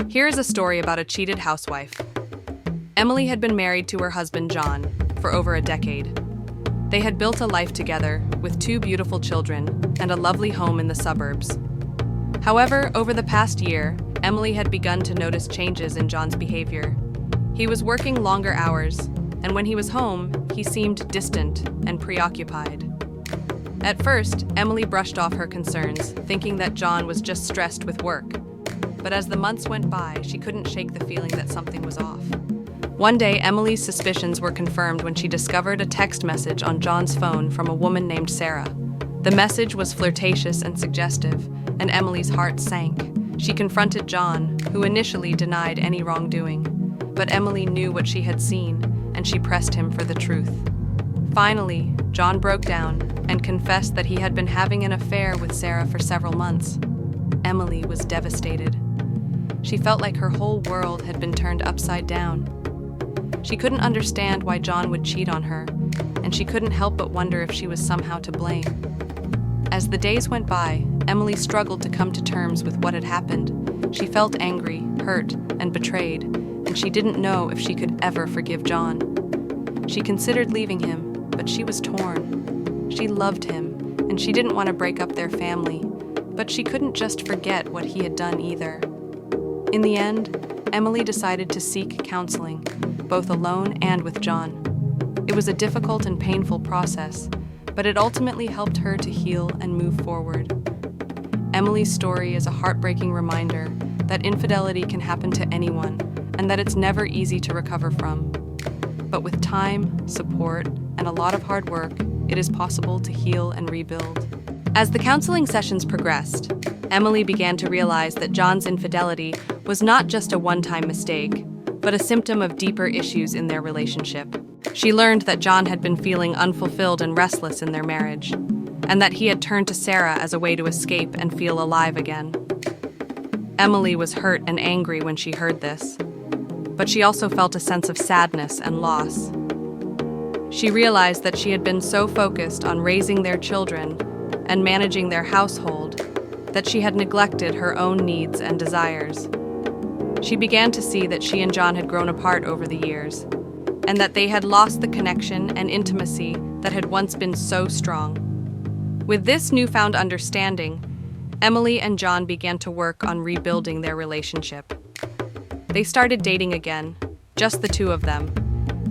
Here is a story about a cheated housewife. Emily had been married to her husband, John, for over a decade. They had built a life together with 2 beautiful children and a lovely home in the suburbs. However, over the past year, Emily had begun to notice changes in John's behavior. He was working longer hours, and when he was home, he seemed distant and preoccupied. At first, Emily brushed off her concerns, thinking that John was just stressed with work. But as the months went by, she couldn't shake the feeling that something was off. One day, Emily's suspicions were confirmed when she discovered a text message on John's phone from a woman named Sarah. The message was flirtatious and suggestive, and Emily's heart sank. She confronted John, who initially denied any wrongdoing. But Emily knew what she had seen, and she pressed him for the truth. Finally, John broke down and confessed that he had been having an affair with Sarah for several months. Emily was devastated. She felt like her whole world had been turned upside down. She couldn't understand why John would cheat on her, and she couldn't help but wonder if she was somehow to blame. As the days went by, Emily struggled to come to terms with what had happened. She felt angry, hurt, and betrayed, and she didn't know if she could ever forgive John. She considered leaving him, but she was torn. She loved him, and she didn't want to break up their family, but she couldn't just forget what he had done either. In the end, Emily decided to seek counseling, both alone and with John. It was a difficult and painful process, but it ultimately helped her to heal and move forward. Emily's story is a heartbreaking reminder that infidelity can happen to anyone and that it's never easy to recover from. But with time, support, and a lot of hard work, it is possible to heal and rebuild. As the counseling sessions progressed, Emily began to realize that John's infidelity was not just a one-time mistake, but a symptom of deeper issues in their relationship. She learned that John had been feeling unfulfilled and restless in their marriage, and that he had turned to Sarah as a way to escape and feel alive again. Emily was hurt and angry when she heard this, but she also felt a sense of sadness and loss. She realized that she had been so focused on raising their children and managing their household that she had neglected her own needs and desires. She began to see that she and John had grown apart over the years, and that they had lost the connection and intimacy that had once been so strong. With this newfound understanding, Emily and John began to work on rebuilding their relationship. They started dating again, just the 2 of them,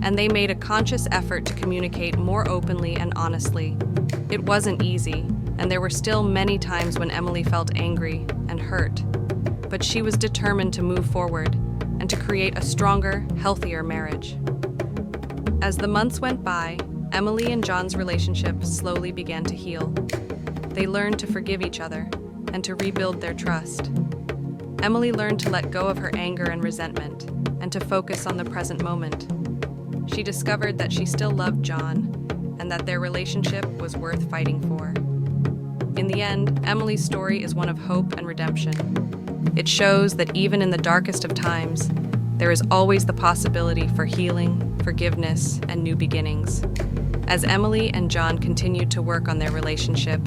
and they made a conscious effort to communicate more openly and honestly. It wasn't easy, and there were still many times when Emily felt angry and hurt, but she was determined to move forward and to create a stronger, healthier marriage. As the months went by, Emily and John's relationship slowly began to heal. They learned to forgive each other and to rebuild their trust. Emily learned to let go of her anger and resentment and to focus on the present moment. She discovered that she still loved John and that their relationship was worth fighting for. In the end, Emily's story is one of hope and redemption. It shows that even in the darkest of times, there is always the possibility for healing, forgiveness, and new beginnings. As Emily and John continued to work on their relationship,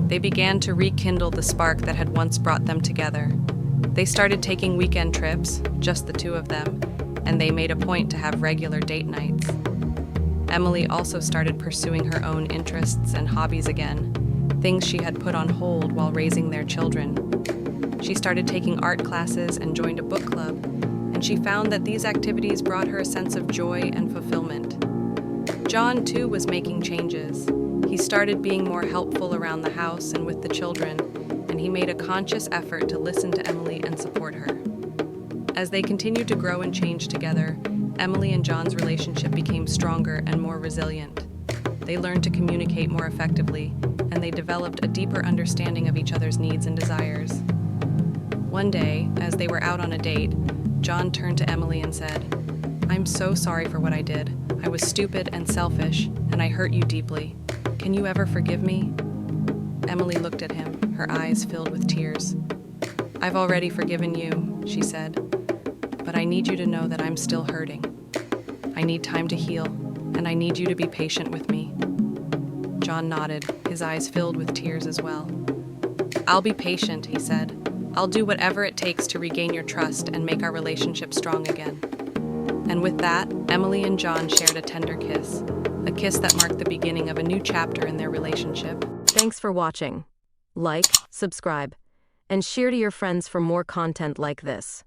they began to rekindle the spark that had once brought them together. They started taking weekend trips, just the 2 of them, and they made a point to have regular date nights. Emily also started pursuing her own interests and hobbies again, things she had put on hold while raising their children. She started taking art classes and joined a book club, and she found that these activities brought her a sense of joy and fulfillment. John, too, was making changes. He started being more helpful around the house and with the children, and he made a conscious effort to listen to Emily and support her. As they continued to grow and change together, Emily and John's relationship became stronger and more resilient. They learned to communicate more effectively, and they developed a deeper understanding of each other's needs and desires. One day, as they were out on a date, John turned to Emily and said, "I'm so sorry for what I did. I was stupid and selfish, and I hurt you deeply. Can you ever forgive me?" Emily looked at him, her eyes filled with tears. "I've already forgiven you," she said, "but I need you to know that I'm still hurting. I need time to heal, and I need you to be patient with me." John nodded, his eyes filled with tears as well. "I'll be patient," he said. I'll do whatever it takes to regain your trust and make our relationship strong again." And with that, Emily and John shared a tender kiss, a kiss that marked the beginning of a new chapter in their relationship. Thanks for watching. Like, subscribe, and share to your friends for more content like this.